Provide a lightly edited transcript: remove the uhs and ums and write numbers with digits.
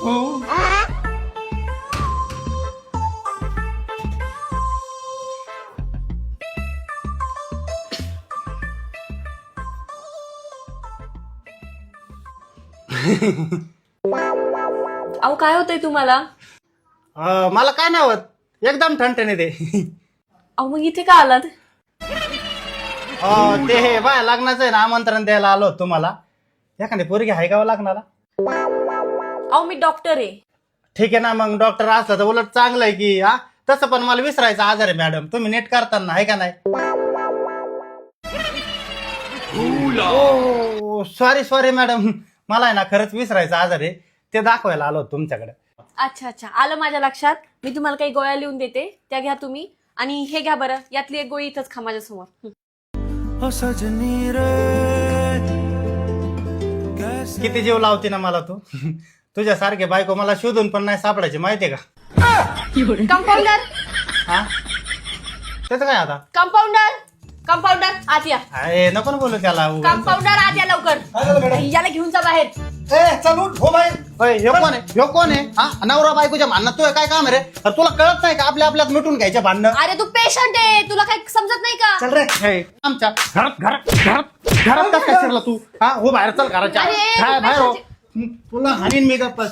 हो. अहो काय होतंय तुम्हाला? मला काय नाही होत, एकदम ठणठणे ते. अहो मग इथे का आलात? ते हे बाय लग्नाचं आहे ना, आमंत्रण द्यायला आलो तुम्हाला. एखादी पोरगी आहे का लग्नाला? अहो मी डॉक्टर आहे. ठीक आहे ना, मग डॉक्टर असला तर उलट चांगलं आहे की. हा तसं पण मला विसरायचा आजार आहे मॅडम, तुम्ही नीट करताना आहे का नाही? सॉरी मॅडम, मला आहे ना खरंच विसरायचा आजार आहे, ते दाखवायला आलो तुमच्याकडे. अच्छा अच्छा, आलं माझ्या लक्षात. मी तुम्हाला काही गोळ्या लिहून देते, त्या घ्या तुम्ही. आणि हे घ्या बरं, यातली एक गोळी इथंच खा माझ्या समोर. किती जीव लावते ना मला तू. तुझ्यासारखे बायको मला शोधून पण नाही सापडायची, माहितीये का? कंपाऊंडर, हा त्याचं काय आता? कंपाऊंडर आत या. अरे नको ना बोलू त्याला. कंपाऊंडर आत या लवकर. याला घेऊन जा बाहेर. ह्यो कोण आहे? हा नवरा बायकोच्या भांडणात तुझं काय काम आहे रे? अरे तुला कळत नाही का आपल्यात मिटून घ्यायच्या भांडणं? अरे तू पेशंट आहे, तुला काही समजत नाही का? चल रे. आमच्या घरात कसं काय शिरला तू? हा हो बाहेर चल घराच्या. अरे, काय बाहेर हो. तुला हानीन मी गप्पस.